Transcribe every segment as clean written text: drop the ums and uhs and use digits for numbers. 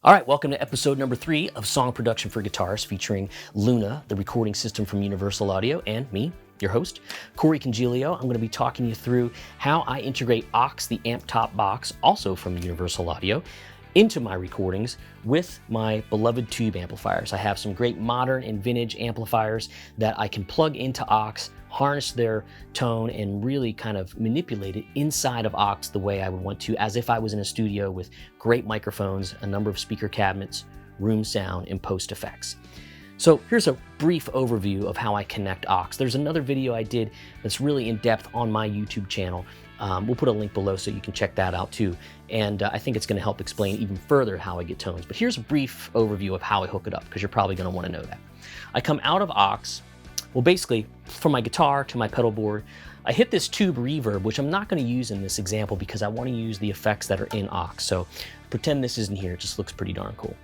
All right, welcome to episode number 3 of Song Production for Guitars, featuring Luna, the recording system from Universal Audio, and me, your host, Corey Congilio. I'm going to be talking you through how I integrate aux, the amp top box, also from Universal Audio, into my recordings with my beloved tube amplifiers. I have some great modern and vintage amplifiers that I can plug into aux, harness their tone, and really kind of manipulate it inside of aux the way I would want to, as if I was in a studio with great microphones, a number of speaker cabinets, room sound, and post effects. So here's a brief overview of how I connect aux. There's another video I did that's really in depth on my YouTube channel. We'll put a link below so you can check that out too. And I think it's going to help explain even further how I get tones. But here's a brief overview of how I hook it up, because you're probably going to want to know that. I come out of aux, well, basically from my guitar to my pedal board. I hit this tube reverb, which I'm not going to use in this example because I want to use the effects that are in aux. So pretend this isn't here. It just looks pretty darn cool.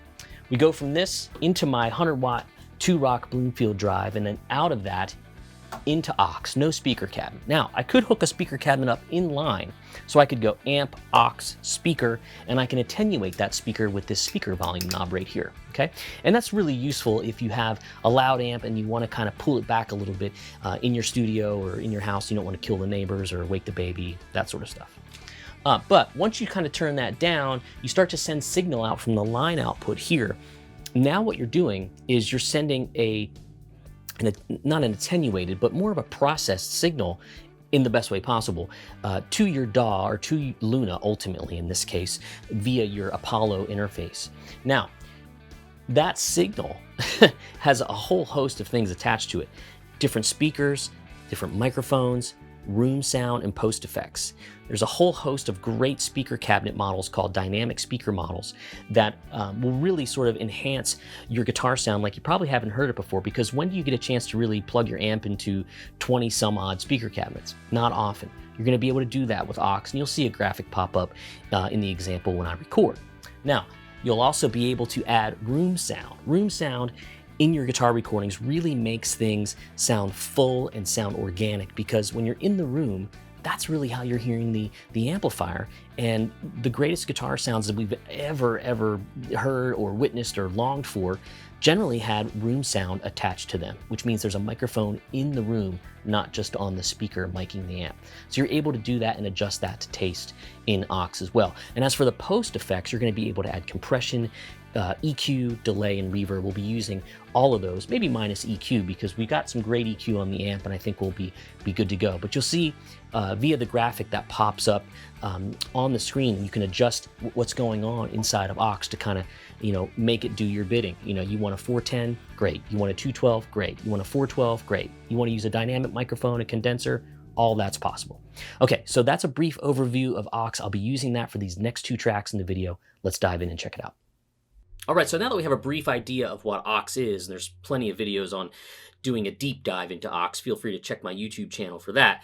We go from this into my 100-watt 2-rock Bloomfield drive, and then out of that into aux, no speaker cabinet. Now, I could hook a speaker cabinet up in line, so I could go amp, aux, speaker, and I can attenuate that speaker with this speaker volume knob right here, okay? And that's really useful if you have a loud amp and you want to kind of pull it back a little bit in your studio or in your house. You don't want to kill the neighbors or wake the baby, that sort of stuff. But once you kind of turn that down, you start to send signal out from the line output here. Now what you're doing is you're sending not an attenuated, but more of a processed signal in the best way possible to your DAW, or to Luna ultimately in this case, via your Apollo interface. Now, that signal has a whole host of things attached to it. Different speakers, different microphones, room sound, and post effects. There's a whole host of great speaker cabinet models called dynamic speaker models that will really sort of enhance your guitar sound like you probably haven't heard it before, because when do you get a chance to really plug your amp into 20 some odd speaker cabinets? Not often. You're going to be able to do that with aux, and you'll see a graphic pop up in the example when I record. Now, you'll also be able to add room sound. Room sound in your guitar recordings really makes things sound full and sound organic, because when you're in the room, that's really how you're hearing the amplifier. And the greatest guitar sounds that we've ever heard or witnessed or longed for generally had room sound attached to them, which means there's a microphone in the room, not just on the speaker miking the amp. So you're able to do that and adjust that to taste in aux as well. And as for the post effects, you're going to be able to add compression, EQ, delay, and reverb. We'll be using all of those, maybe minus EQ, because we got some great EQ on the amp, and I think we'll be good to go. But you'll see via the graphic that pops up on the screen, you can adjust what's going on inside of aux to kind of, make it do your bidding. You want a 410, great. You want a 212, great. You want a 412, great. You want to use a dynamic microphone, a condenser, all that's possible. Okay, so that's a brief overview of aux. I'll be using that for these next 2 tracks in the video. Let's dive in and check it out. All right, so now that we have a brief idea of what aux is, and there's plenty of videos on doing a deep dive into aux, feel free to check my YouTube channel for that.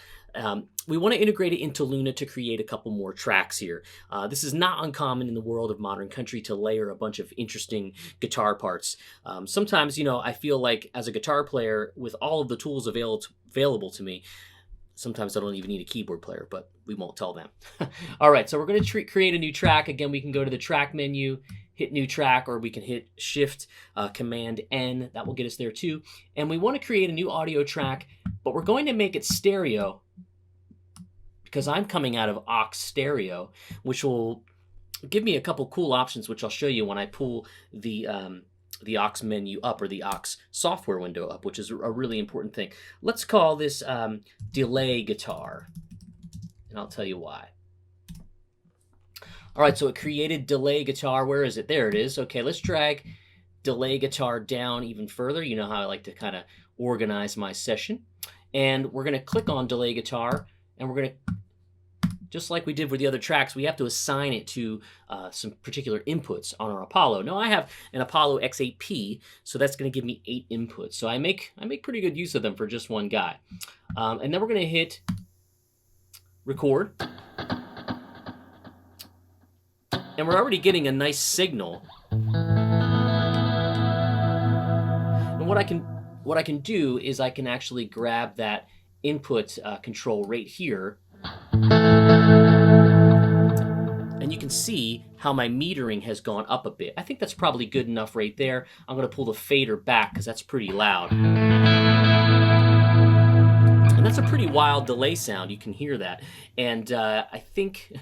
We want to integrate it into Luna to create a couple more tracks here. This is not uncommon in the world of modern country to layer a bunch of interesting guitar parts. Sometimes, I feel like as a guitar player, with all of the tools available to me, sometimes I don't even need a keyboard player, but we won't tell them. All right, so we're going to create a new track. Again, we can go to the track menu, hit new track, or we can hit Shift, Command N. That will get us there too. And we want to create a new audio track, but we're going to make it stereo, because I'm coming out of aux stereo, which will give me a couple cool options, which I'll show you when I pull the aux menu up, or the aux software window up, which is a really important thing. Let's call this delay guitar, and I'll tell you why. All right, so it created delay guitar. Where is it? There it is. Okay, let's drag delay guitar down even further. You know how I like to kind of organize my session. And we're going to click on delay guitar, and we're going to, just like we did with the other tracks, we have to assign it to some particular inputs on our Apollo. Now, I have an Apollo X8P, so that's going to give me 8 inputs. So I make pretty good use of them for just one guy. And then we're going to hit record. And we're already getting a nice signal. And what I can do is I can actually grab that input control right here. And you can see how my metering has gone up a bit. I think that's probably good enough right there. I'm going to pull the fader back because that's pretty loud. And that's a pretty wild delay sound. You can hear that. And I think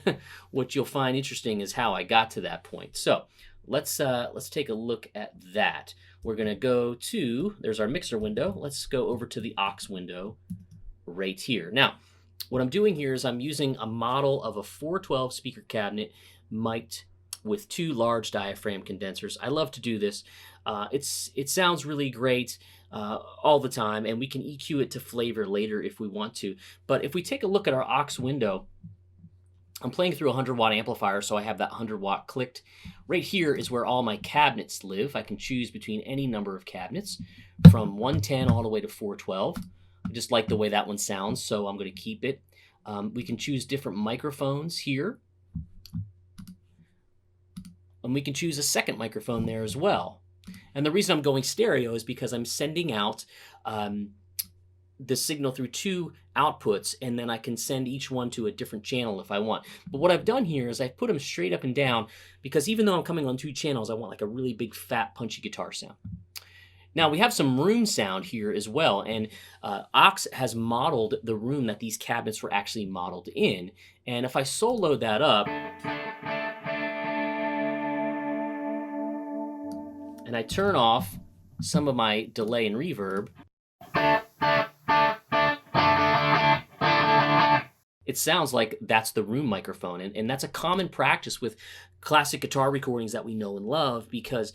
what you'll find interesting is how I got to that point. So let's take a look at that. We're going to go to, there's our mixer window. Let's go over to the aux window right here. Now, what I'm doing here is I'm using a model of a 412 speaker cabinet mic'd with 2 large diaphragm condensers. I love to do this. It sounds really great all the time, and we can EQ it to flavor later if we want to. But if we take a look at our aux window, I'm playing through a 100-watt amplifier, so I have that 100-watt clicked. Right here is where all my cabinets live. I can choose between any number of cabinets from 110 all the way to 412. I just like the way that one sounds, so I'm going to keep it. We can choose different microphones here. And we can choose a second microphone there as well. And the reason I'm going stereo is because I'm sending out the signal through 2 outputs, and then I can send each one to a different channel if I want. But what I've done here is I've put them straight up and down, because even though I'm coming on 2 channels, I want like a really big, fat, punchy guitar sound. Now, we have some room sound here as well, and aux has modeled the room that these cabinets were actually modeled in. And if I solo that up, and I turn off some of my delay and reverb, it sounds like that's the room microphone. And that's a common practice with classic guitar recordings that we know and love, because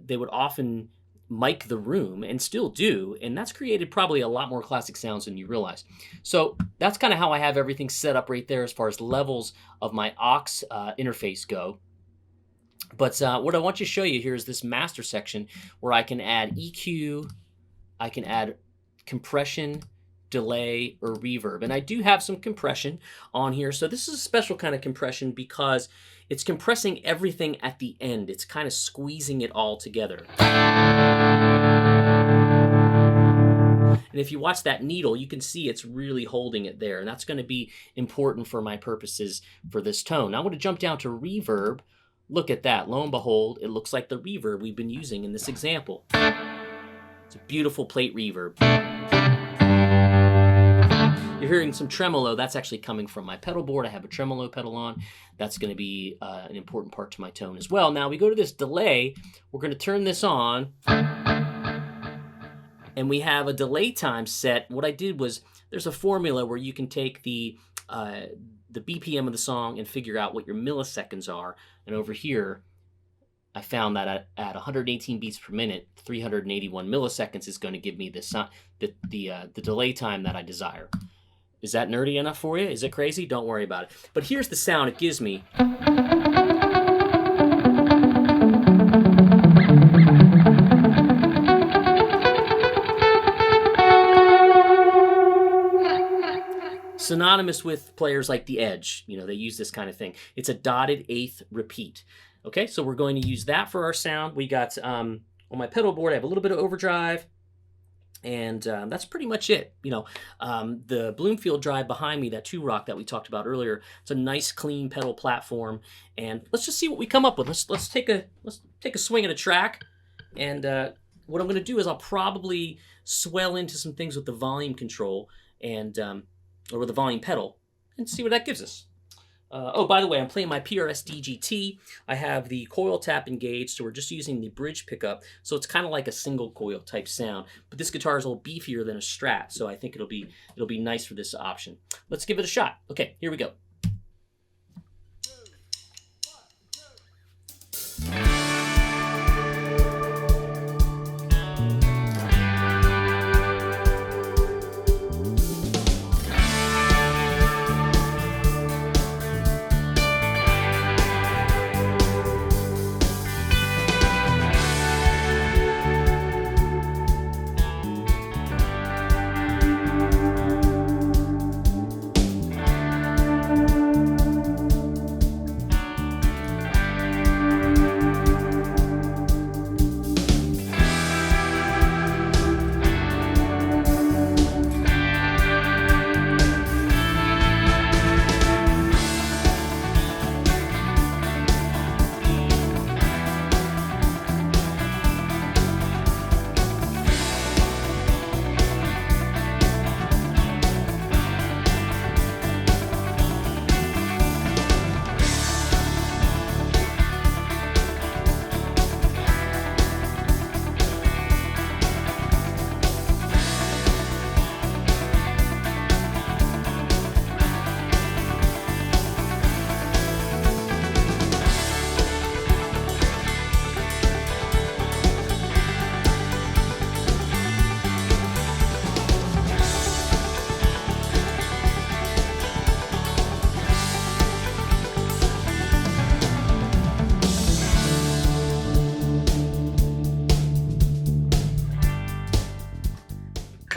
they would often mic the room, and still do, and that's created probably a lot more classic sounds than you realize. So that's kind of how I have everything set up right there as far as levels of my aux interface go. But what I want to show you here is this master section where I can add EQ, I can add compression, delay, or reverb. And I do have some compression on here. So this is a special kind of compression because it's compressing everything at the end. It's kind of squeezing it all together. And if you watch that needle, you can see it's really holding it there. And that's going to be important for my purposes for this tone. Now I'm going to jump down to reverb. Look at that. Lo and behold, it looks like the reverb we've been using in this example. It's a beautiful plate reverb. You're hearing some tremolo. That's actually coming from my pedal board. I have a tremolo pedal on. That's going to be an important part to my tone as well. Now we go to this delay. We're going to turn this on. And we have a delay time set. What I did was, there's a formula where you can take the BPM of the song and figure out what your milliseconds are. And over here, I found that at 118 beats per minute, 381 milliseconds is going to give me the delay time that I desire. Is that nerdy enough for you? Is it crazy? Don't worry about it. But here's the sound it gives me. Synonymous with players like The Edge. You know, they use this kind of thing. It's a dotted eighth repeat. Okay, so we're going to use that for our sound. We got, on my pedal board, I have a little bit of overdrive, and that's pretty much it. You know, the Bloomfield drive behind me, that 2-rock that we talked about earlier, it's a nice, clean pedal platform, and let's just see what we come up with. Let's take a swing at a track, and what I'm going to do is I'll probably swell into some things with the volume control, and or with the volume pedal, and see what that gives us. Oh, by the way, I'm playing my PRS DGT. I have the coil tap engaged, so we're just using the bridge pickup. So it's kind of like a single coil type sound. But this guitar is a little beefier than a Strat, so I think it'll be nice for this option. Let's give it a shot. Okay, here we go.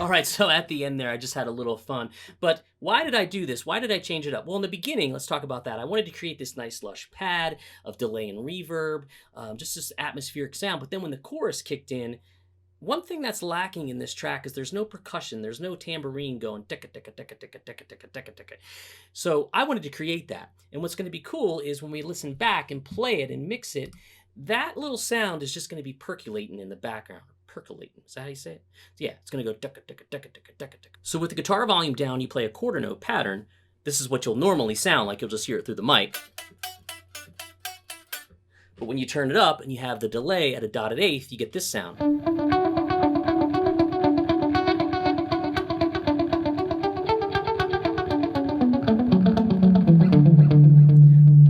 All right, so at the end there, I just had a little fun. But why did I do this? Why did I change it up? Well, in the beginning, let's talk about that. I wanted to create this nice lush pad of delay and reverb, just this atmospheric sound. But then when the chorus kicked in, one thing that's lacking in this track is there's no percussion. There's no tambourine going ticka ticka ticka ticka ticka ticka ticka ticka. So I wanted to create that. And what's going to be cool is when we listen back and play it and mix it, that little sound is just going to be percolating in the background. Percolating, is that how you say it? Yeah, it's going to go ticka ticka ticka ticka ticka ticka. So with the guitar volume down, you play a quarter note pattern. This is what you'll normally sound like. You'll just hear it through the mic. But when you turn it up and you have the delay at a dotted eighth, you get this sound.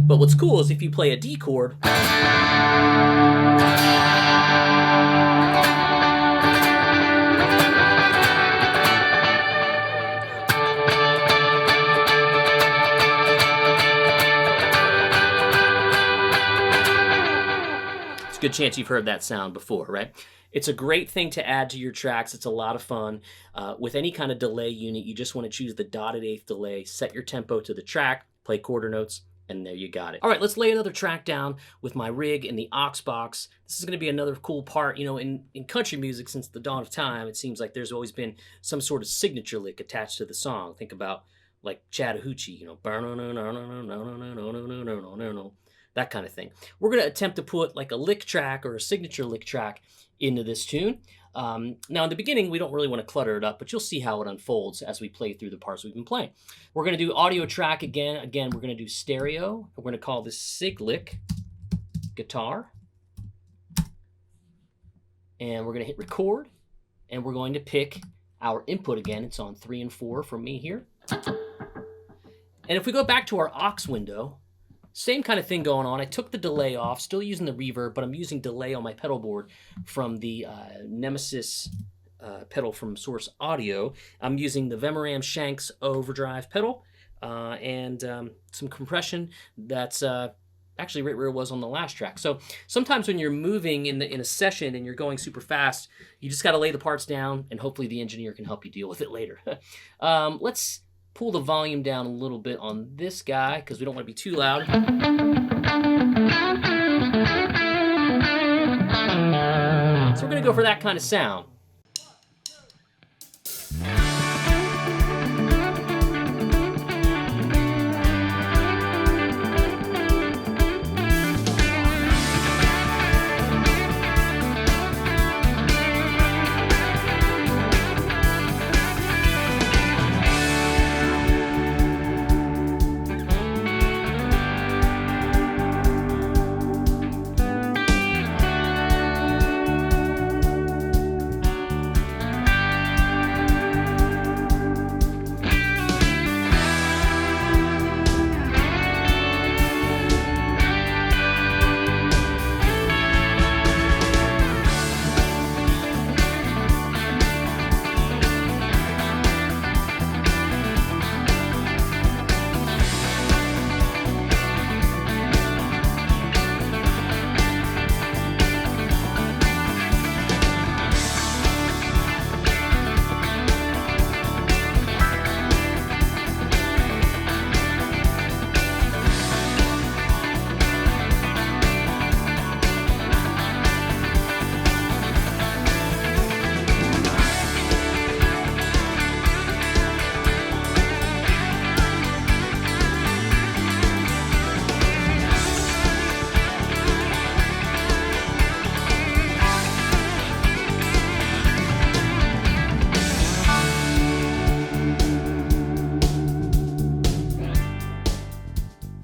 But what's cool is if you play a D chord, good chance you've heard that sound before, right? It's a great thing to add to your tracks. It's a lot of fun. With any kind of delay unit, you just want to choose the dotted eighth delay, set your tempo to the track, play quarter notes, and there you got it. All right, let's lay another track down with my rig and the aux box. This is going to be another cool part. You know, in country music, since the dawn of time, it seems like there's always been some sort of signature lick attached to the song. Think about like Chattahoochee, you know, that kind of thing. We're going to attempt to put like a lick track or a signature lick track into this tune. Now in the beginning, we don't really want to clutter it up, but you'll see how it unfolds as we play through the parts we've been playing. We're going to do audio track again. Again, we're going to do stereo. We're going to call this sig lick guitar. And we're going to hit record. And we're going to pick our input again. It's on 3 and 4 for me here. And if we go back to our aux window, same kind of thing going on. I took the delay off, still using the reverb, but I'm using delay on my pedal board from the Nemesis pedal from Source Audio. I'm using the Vemuram Shanks overdrive pedal and some compression that's actually right where it was on the last track. So sometimes when you're moving in a session and you're going super fast, you just got to lay the parts down and hopefully the engineer can help you deal with it later. Let's pull the volume down a little bit on this guy because we don't want to be too loud. So we're going to go for that kind of sound.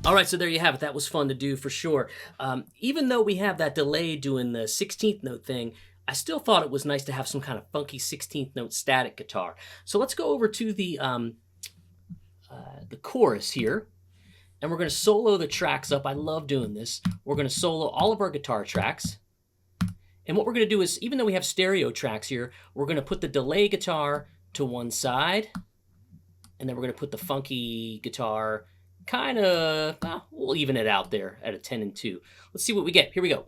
All right, so there you have it. That was fun to do for sure. Even though we have that delay doing the 16th note thing, I still thought it was nice to have some kind of funky 16th note static guitar. So let's go over to the chorus here, and we're going to solo the tracks up. I love doing this. We're going to solo all of our guitar tracks. And what we're going to do is, even though we have stereo tracks here, we're going to put the delay guitar to one side, and then we're going to put the funky guitar kind of, we'll even it out there at a 10 and 2. Let's see what we get. Here we go.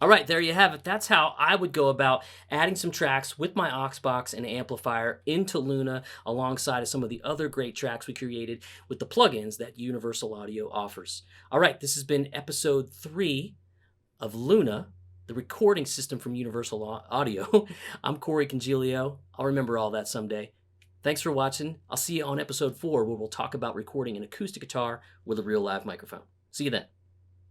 All right, there you have it. That's how I would go about adding some tracks with my aux box and amplifier into Luna alongside of some of the other great tracks we created with the plugins that Universal Audio offers. All right, this has been episode 3 of Luna, the recording system from Universal Audio. I'm Corey Congilio. I'll remember all that someday. Thanks for watching. I'll see you on episode 4 where we'll talk about recording an acoustic guitar with a real live microphone. See you then.